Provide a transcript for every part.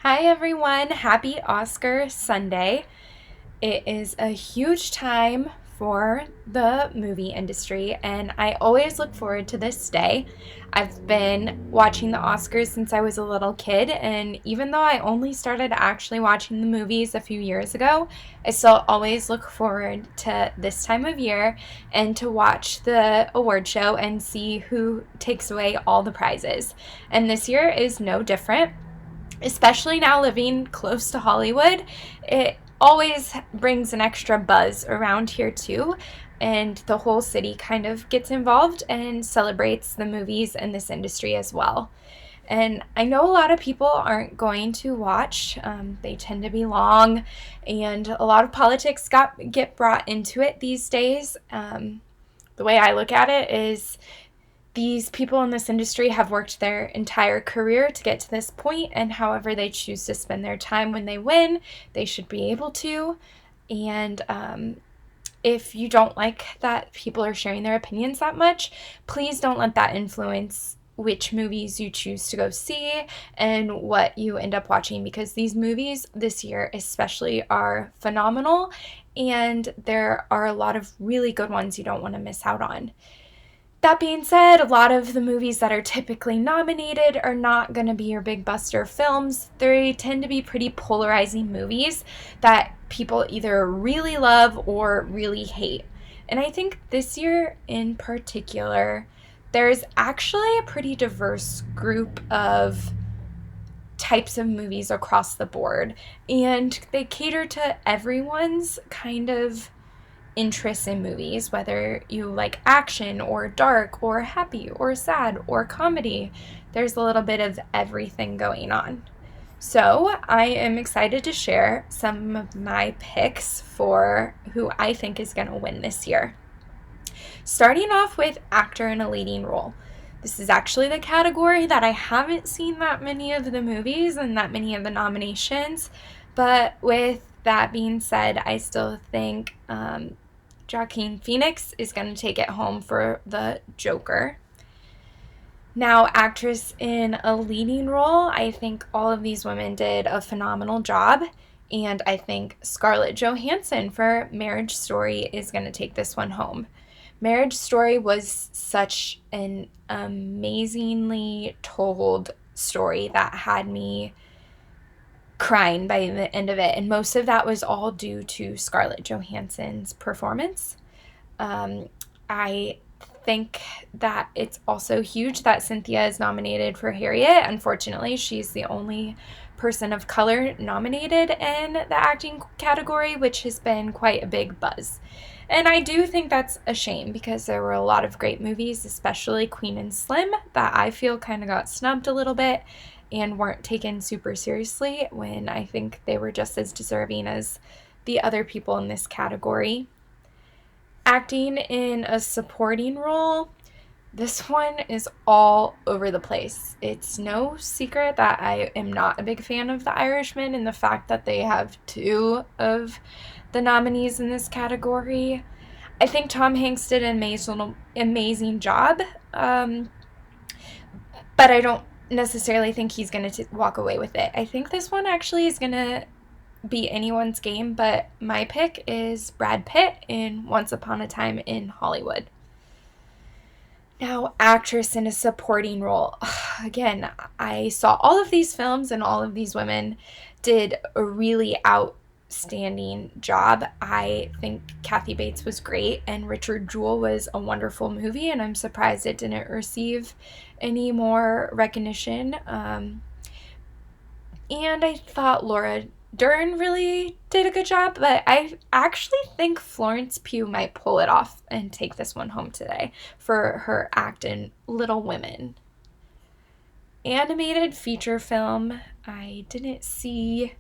Hi everyone, happy Oscar Sunday. It is a huge time for the movie industry, and I always look forward to this day. I've been watching the Oscars since I was a little kid, and even though I only started actually watching the movies a few years ago, I still always look forward to this time of year and to watch the award show and see who takes away all the prizes. And this year is no different, especially now living close to Hollywood. It always brings an extra buzz around here too. And the whole city kind of gets involved and celebrates the movies and this industry as well. And I know a lot of people aren't going to watch. They tend to be long, and a lot of politics get brought into it these days. The way I look at it is these people in this industry have worked their entire career to get to this point, and however they choose to spend their time when they win, they should be able to. And if you don't like that people are sharing their opinions that much, please don't let that influence which movies you choose to go see and what you end up watching, because these movies this year especially are phenomenal, and there are a lot of really good ones you don't want to miss out on. That being said, a lot of the movies that are typically nominated are not going to be your big buster films. They tend to be pretty polarizing movies that people either really love or really hate. And I think this year in particular, there's actually a pretty diverse group of types of movies across the board, and they cater to everyone's kind of interests in movies, whether you like action or dark or happy or sad or comedy. There's a little bit of everything going on. So I am excited to share some of my picks for who I think is going to win this year. Starting off with actor in a leading role. This is actually the category that I haven't seen that many of the movies and that many of the nominations, but with that being said, I still think Joaquin Phoenix is going to take it home for the Joker. Now, actress in a leading role, I think all of these women did a phenomenal job, and I think Scarlett Johansson for Marriage Story is going to take this one home. Marriage Story was such an amazingly told story that had me crying by the end of it, and most of that was all due to Scarlett Johansson's performance. I think that it's also huge that Cynthia is nominated for Harriet. Unfortunately, she's the only person of color nominated in the acting category, which has been quite a big buzz. And I do think that's a shame, because there were a lot of great movies, especially Queen and Slim, that I feel kind of got snubbed a little bit and weren't taken super seriously, when I think they were just as deserving as the other people in this category. Acting in a supporting role, this one is all over the place. It's no secret that I am not a big fan of The Irishman, and the fact that they have two of the nominees in this category. I think Tom Hanks did an amazing job, but I don't necessarily think he's going to walk away with it. I think this one actually is going to be anyone's game, but my pick is Brad Pitt in Once Upon a Time in Hollywood. Now, actress in a supporting role. Again, I saw all of these films, and all of these women did a really outstanding job. I think Kathy Bates was great, and Richard Jewell was a wonderful movie, and I'm surprised it didn't receive any more recognition. And I thought Laura Dern really did a good job, but I actually think Florence Pugh might pull it off and take this one home today for her act in Little Women. Animated feature film, I didn't see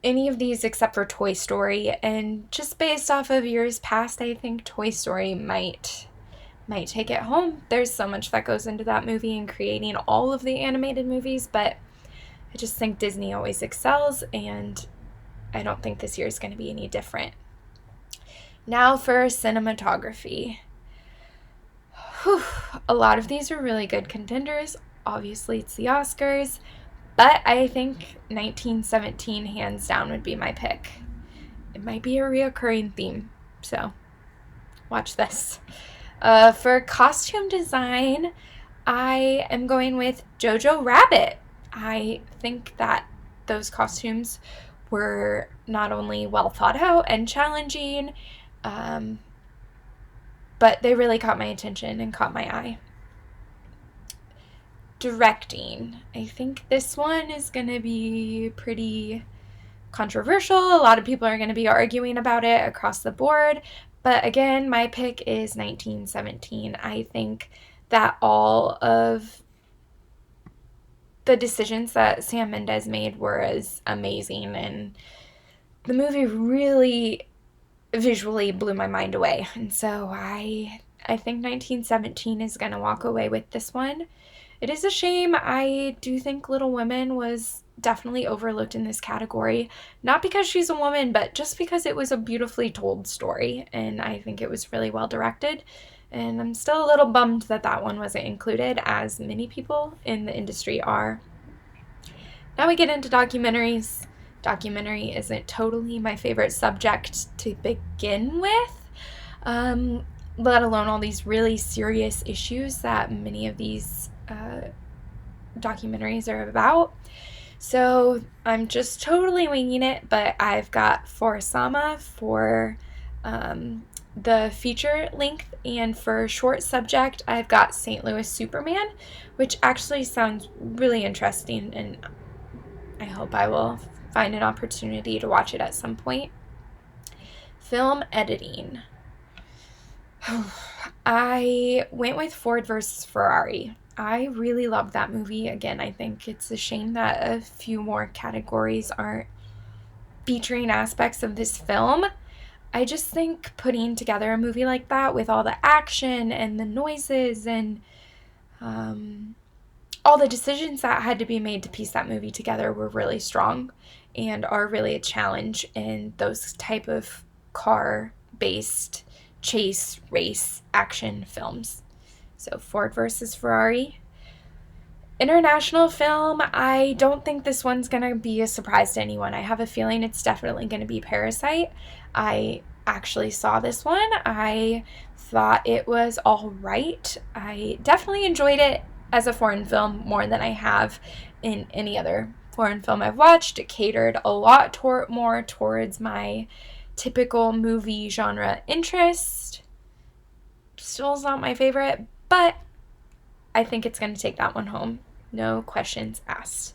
any of these except for Toy Story, and just based off of years past, I think Toy Story might take it home. There's so much that goes into that movie and creating all of the animated movies, but I just think Disney always excels, and I don't think this year is going to be any different. Now for cinematography. Whew, a lot of these are really good contenders. Obviously, it's the Oscars, But I think 1917 hands down would be my pick. It might be a reoccurring theme, so watch this. For costume design, I am going with Jojo Rabbit. I think that those costumes were not only well thought out and challenging, um, but they really caught my attention and caught my eye. Directing. I think this one is going to be pretty controversial. A lot of people are going to be arguing about it across the board. But again, my pick is 1917. I think that all of the decisions that Sam Mendes made were as amazing, and the movie really visually blew my mind away. And so I think 1917 is going to walk away with this one. It is a shame. I do think Little Women was definitely overlooked in this category, not because she's a woman, but just because it was a beautifully told story, and I think it was really well directed. And I'm still a little bummed that that one wasn't included, as many people in the industry are. Now we get into documentaries. Documentary isn't totally my favorite subject to begin with, let alone all these really serious issues that many of these documentaries are about. So I'm just totally winging it, but I've got For Sama for the feature length, and for short subject, I've got St. Louis Superman, which actually sounds really interesting, and I hope I will find an opportunity to watch it at some point. Film editing. I went with Ford versus Ferrari. I really loved that movie. Again, I think it's a shame that a few more categories aren't featuring aspects of this film. I just think putting together a movie like that with all the action and the noises and all the decisions that had to be made to piece that movie together were really strong and are really a challenge in those type of car-based chase race action films. So Ford versus Ferrari. International film, I don't think this one's going to be a surprise to anyone. I have a feeling it's definitely going to be Parasite. I actually saw this one. I thought it was all right. I definitely enjoyed it as a foreign film more than I have in any other foreign film I've watched. It catered a lot more towards my typical movie genre interest. Still is not my favorite, but I think it's going to take that one home. No questions asked.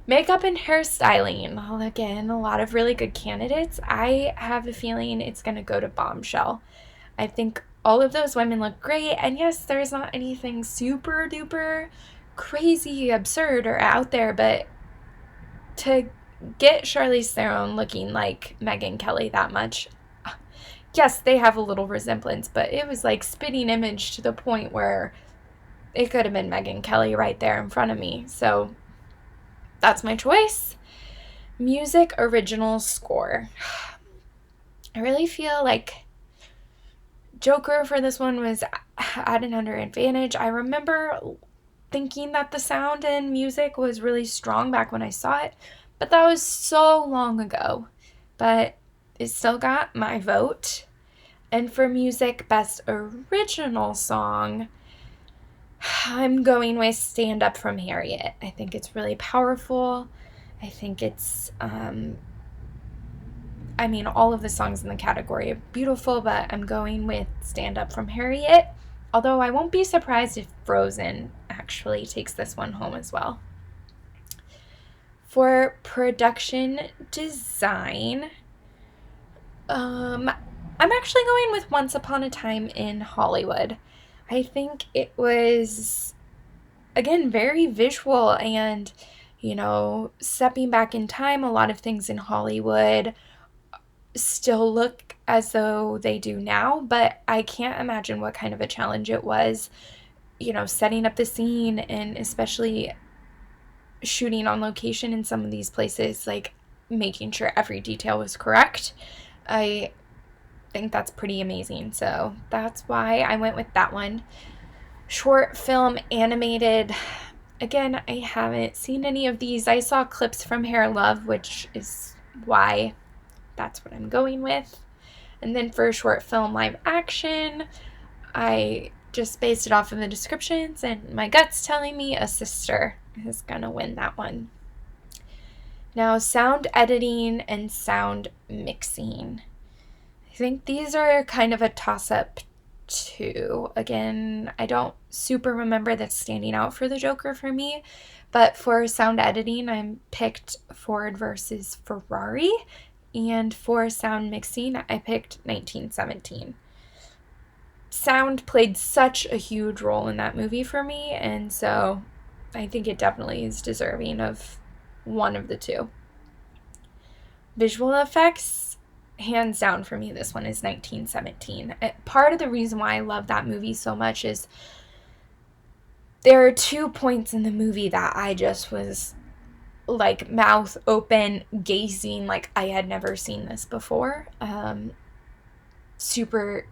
Makeup and hairstyling. Well, again, a lot of really good candidates. I have a feeling it's going to go to Bombshell. I think all of those women look great, and yes, there's not anything super duper crazy, absurd, or out there, but to get Charlize Theron looking like Megyn Kelly that much, yes, they have a little resemblance, but it was like spitting image to the point where it could have been Megyn Kelly right there in front of me. So that's my choice. Music original score. I really feel like Joker for this one was at an under advantage. I remember thinking that the sound and music was really strong back when I saw it, but that was so long ago. But it still got my vote. And for music, best original song, I'm going with Stand Up from Harriet. I think it's really powerful. I think it's, all of the songs in the category are beautiful, but I'm going with Stand Up from Harriet. Although I won't be surprised if Frozen actually takes this one home as well. For production design, I'm actually going with Once Upon a Time in Hollywood. I think it was, again, very visual and, stepping back in time, a lot of things in Hollywood still look as though they do now, but I can't imagine what kind of a challenge it was, setting up the scene and especially shooting on location in some of these places, like making sure every detail was correct. I think that's pretty amazing. So that's why I went with that one. Short film animated. Again, I haven't seen any of these. I saw clips from Hair Love, which is why that's what I'm going with. And then for short film live action, I just based it off of the descriptions, and my gut's telling me A Sister is gonna win that one. Now, sound editing and sound mixing. I think these are kind of a toss-up too. Again, I don't super remember that standing out for the Joker for me, but for sound editing, I picked Ford versus Ferrari, and for sound mixing, I picked 1917. Sound played such a huge role in that movie for me, and so I think it definitely is deserving of one of the two. Visual effects, hands down for me, this one is 1917. Part of the reason why I love that movie so much is there are 2 points in the movie that I just was like mouth open, gazing like I had never seen this before. Super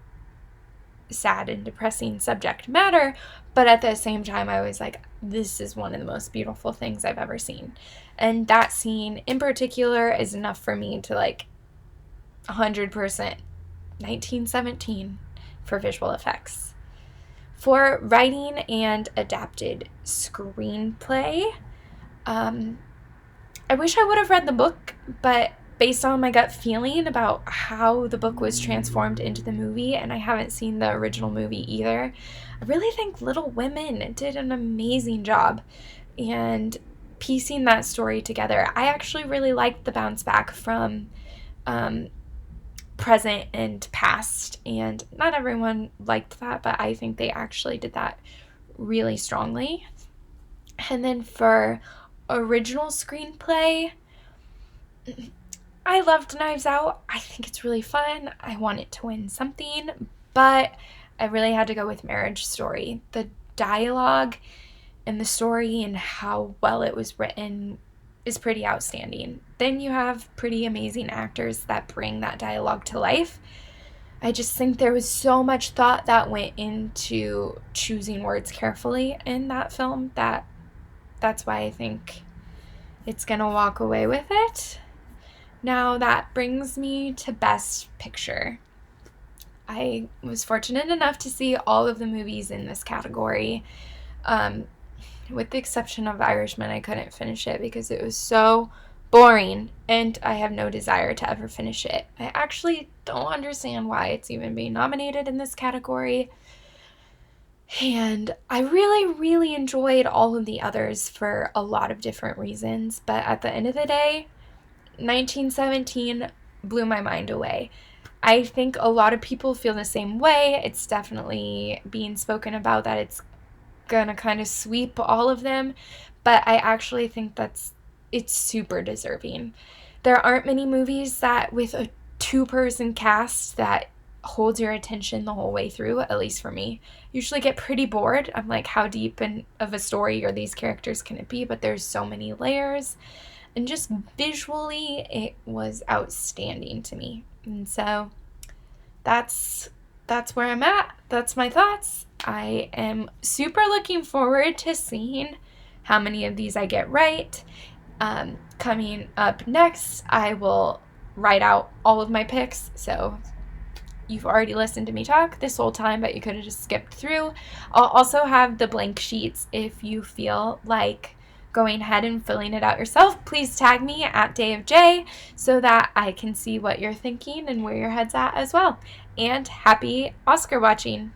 sad and depressing subject matter, but at the same time I was like, this is one of the most beautiful things I've ever seen. And that scene in particular is enough for me to like 100% 1917 for visual effects. For writing and adapted screenplay, I wish I would have read the book, but based on my gut feeling about how the book was transformed into the movie, and I haven't seen the original movie either, I really think Little Women did an amazing job and piecing that story together. I actually really liked the bounce back from present and past, and not everyone liked that, but I think they actually did that really strongly. And then for original screenplay, I loved Knives Out. I think it's really fun. I want it to win something, but I really had to go with Marriage Story. The dialogue and the story and how well it was written is pretty outstanding. Then you have pretty amazing actors that bring that dialogue to life. I just think there was so much thought that went into choosing words carefully in that film that's why I think it's gonna walk away with it. Now that brings me to Best Picture. I was fortunate enough to see all of the movies in this category. With the exception of Irishman, I couldn't finish it because it was so boring, and I have no desire to ever finish it. I actually don't understand why it's even being nominated in this category. And I really, really enjoyed all of the others for a lot of different reasons, but at the end of the day, 1917 blew my mind away. I think a lot of people feel the same way. It's definitely being spoken about that it's gonna kind of sweep all of them, but I actually think it's super deserving. There aren't many movies that with a 2-person cast that holds your attention the whole way through, at least for me. Usually get pretty bored. I'm like, how deep of a story are these characters can it be? But there's so many layers, and just visually it was outstanding to me. And so that's where I'm at. That's my thoughts. I am super looking forward to seeing how many of these I get right. Coming up next, I will write out all of my picks. So you've already listened to me talk this whole time, but you could have just skipped through. I'll also have the blank sheets if you feel like going ahead and filling it out yourself. Please tag me at Day of J so that I can see what you're thinking and where your head's at as well. And happy Oscar watching!